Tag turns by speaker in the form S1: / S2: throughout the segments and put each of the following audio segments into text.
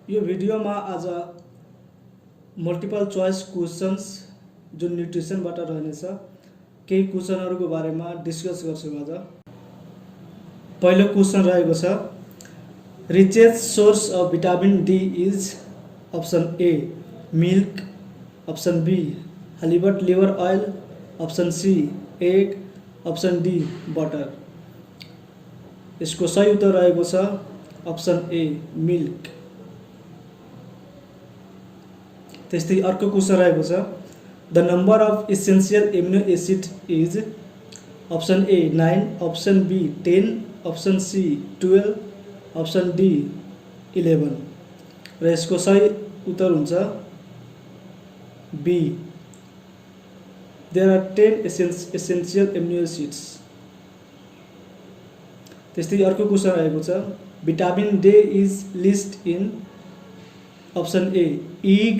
S1: यो भिडियोमा आज मल्टिपल चोइस क्वेशन्स जुन न्युट्रिसनबाट रहनेछ केही क्वेशनहरुको बारेमा डिस्कस गर्छु आज। पहिलो क्वेशन रहेको छ richest source of vitamin D is option A milk, option B halibut liver oil, option C egg, option D butter. यसको सही उत्तर रहेको छ अप्सन ए मिल्क। त्यस्तै अर्को क्वेशन रहेको छ the number of essential amino acid is option A 9, option B 10, option C 12, option D 11। र यसको सही उत्तर हुन्छ B there are 10 essential amino acids. त्यस्तै अर्को क्वेशन रहेको छ vitamin D is least in option A egg,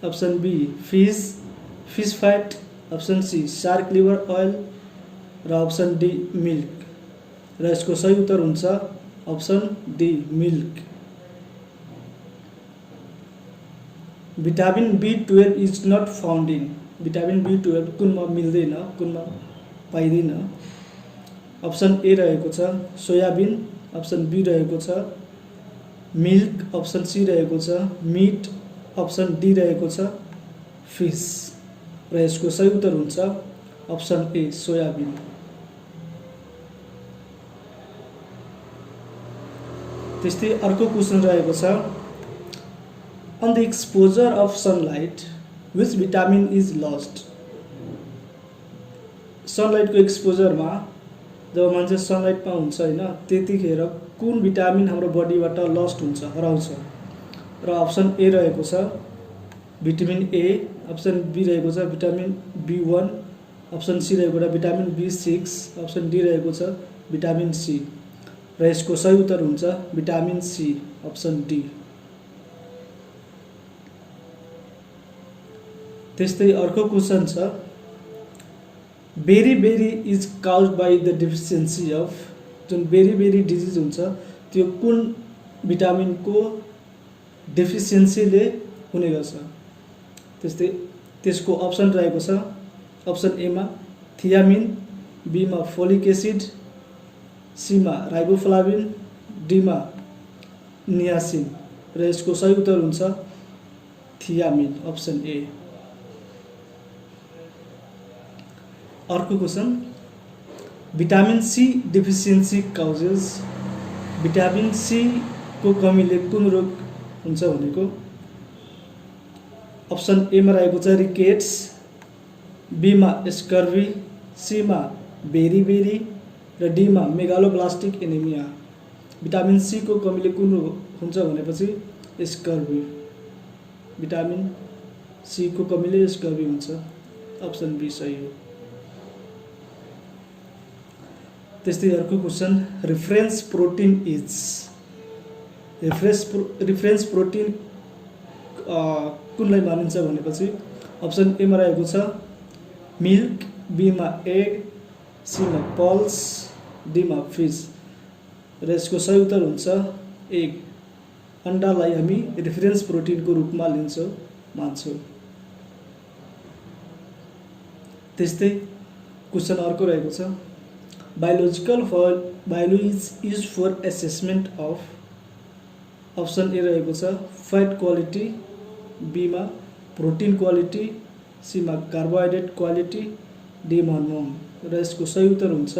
S1: option B fish fat, option C shark liver oil र अप्सन डी मिल्क। र यसको सही उत्तर हुन्छ option D milk. Vitamin B12 is not found in vitamin B12 कुनमा मिल्दैन, कुनमा पाइदैन। Option A रहेको छ सोयाबिन, अप्सन बी रहेको छ मिल्क, अप्सन सी रहेको छ मीट, अप्सन डी रहेको छ फिश। र यसको सही उत्तर हुन्छ अप्सन ए सोयाबिन। त्यस्तै अर्को क्वेशन रहेको छ on the exposure of sunlight which vitamin is lost. सनलाइटको एक्सपोजरमा जब मान्छे सनलाइटमा हुन्छ हैन त्यतिखेर कुन भिटामिन हाम्रो बडीबाट लस्ट हुन्छ, हराउँछ। र अप्सन ए रहेको छ भिटामिन ए, अप्सन बी रहेको छ भिटामिन B1, अप्सन सी रहेको छ भिटामिन B6, अप्सन डी रहेको छ भिटामिन सी। र यसको सही उत्तर हुन्छ भिटामिन सी, अप्सन डी। त्यस्तै अर्को क्वेशन छ beri is caused by the deficiency of. जुन बेरी डिजिज हुन्छ त्यो कुन भिटामिनको डेफिसिएन्सीले हुने गर्छ। त्यस्तै त्यसको अप्सन रहेको छ अप्सन ए मा थियामिन, बी मा फोलिक एसिड, सी मा राइबोफ्लाविन, डी मा नियासिन। र यसको सही उत्तर हुन्छ थियामिन, अप्सन ए। अर्को question vitamin C deficiency causes. Vitamin C को कमीले कुन रोग हुन्छ भनेको अप्सन ए मा रहेको छ रिकेट्स, बी मा स्कर्वी, सी मा बेरी र डी मा मेगालोब्लास्टिक एनिमिया। भिटामिन सी को कमीले कुन रोग हुन्छ भनेपछि स्कर्वी। भिटामिन सी को कमीले स्कर्वी हुन्छ, अप्सन बी सही हो। त्यस्तै अर्को question reference protein is. Reference protein कुनलाई मानिन्छ भनेपछि अप्सन ए मा रहेको छ मिल्क, बी मा एग, सी मा पल्स, डी मा फिश। र यसको सही उत्तर हुन्छ एग। अन्डालाई हामी रेफरेन्स प्रोटिनको रूपमा लिन्छौँ, मान्छौँ। त्यस्तै क्वेशन अर्को रहेको छ biology is for assessment of. Option A रहेको छ फैट क्वालिटी, बी मा प्रोटिन क्वालिटी, सी मा कार्बोहाइड्रेट क्वालिटी, डी मा नोन। र यसको सही उत्तर हुन्छ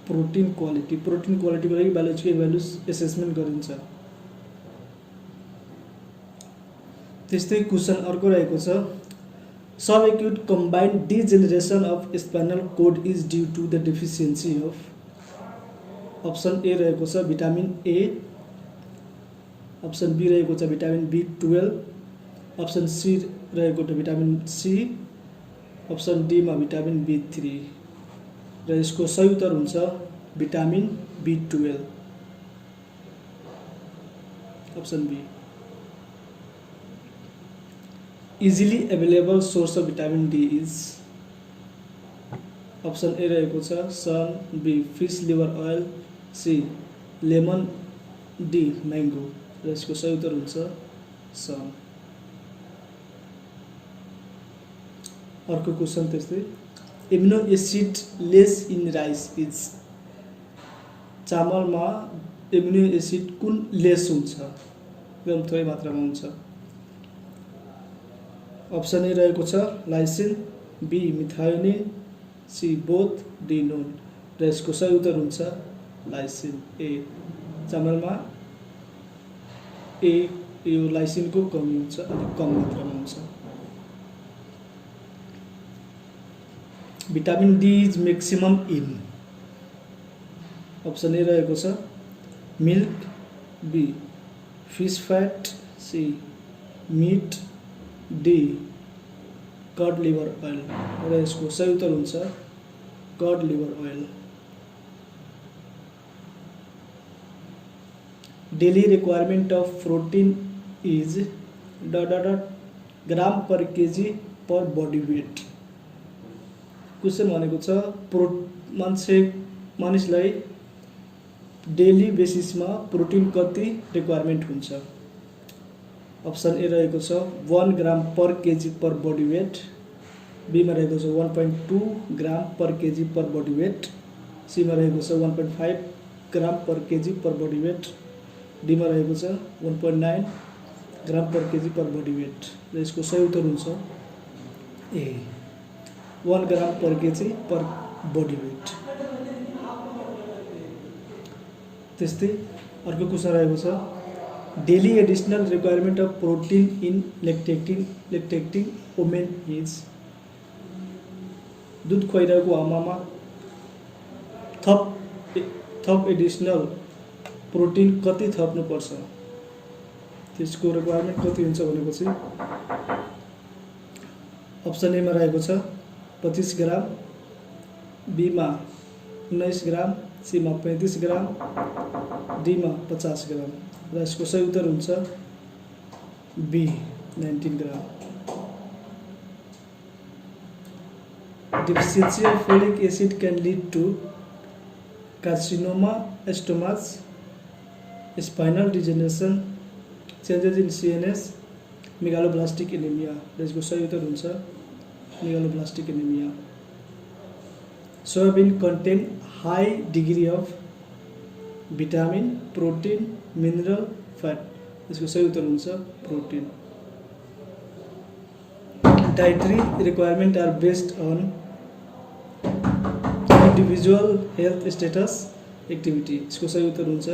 S1: प्रोटिन क्वालिटी। प्रोटिन क्वालिटीको लागि बायोलोजिकल भ्यालुज एसेसमेन्ट गरिन्छ। त्यस्तै क्वेशन अर्को रहेको छ subacute combined degeneration of spinal cord is due to the deficiency of. Option A रहेको छ भिटामिन ए, अप्सन बी रहेको छ भिटामिन B12, अप्सन सी रहेको छ भिटामिन सी, अप्सन डी मा भिटामिन B3। र यसको सही उत्तर हुन्छ vitamin B12, option B. Easily available source of vitamin D is. Option A रहेको छ sun, B fish liver oil, C lemon, D mango. र यसको सही उत्तर हुन्छ सन। अर्को क्वेसन त्यस्तै, amino acid less in rice is, चामलमा एमिनो एसिड कुन लेस हुन्छ, एकदम थोरै मात्रामा हुन्छ। अप्सन ए रहेको छ lysine, be methionine, C both, D none. र यसको सही उत्तर हुन्छ लाइसिन ए। चामलमा यो लाइसिनको कमी हुन्छ, अलिक कम मात्रामा हुन्छ। Vitamin D is maximum in, option A रहेको छ milk, B fish fat, C meat, D cod liver oil. र यसको सही उत्तर हुन्छ cod liver oil. Daily requirement of protein is gram per KG per body weight. Question भनेको छ मानिसलाई डेली बेसिसमा प्रोटीन कति रिक्वायरमेंट हुन्छ। अप्सन ए रहेको छ 1 gram per KG per body weight, B मा रहेको छ 1.2 gram per KG per body weight, C मा रहेको छ 1.5 ग्राम per KG per body weight, D मा रहेको छ 1.9 ग्राम per KG per body weight. र यसको सही उत्तर हुन्छ ए 1 gram per KG per body weight. त्यस्तै अर्को क्वेसन रहेको छ daily additional requirement of protein in lactating women is, दूध खुवाइरहेको आमामा थप एडिशनल प्रोटीन कति थप्नुपर्छ, त्यसको रिक्वायरमेंट कति हुन्छ भनेपछि अप्सन ए मा रहेको छ 25 ग्राम, बी मा 19 ग्राम, सी मा 35 ग्राम, डी मा 50 ग्राम। र यसको सही उत्तर हुन्छ B 19 gram. Deficiency of folic acid can lead to carcinoma, stomas, spinal degeneration, changes in CNS, megaloblastic anemia। यसको सही उत्तर हुन्छ megaloblastic anemia। Soybean contain high degree of vitamin, protein, mineral, fat। यसको सही उत्तर हुन्छ protein. Dietary requirement are based on individual health status, activity। इसको सही उत्तर हुन्छ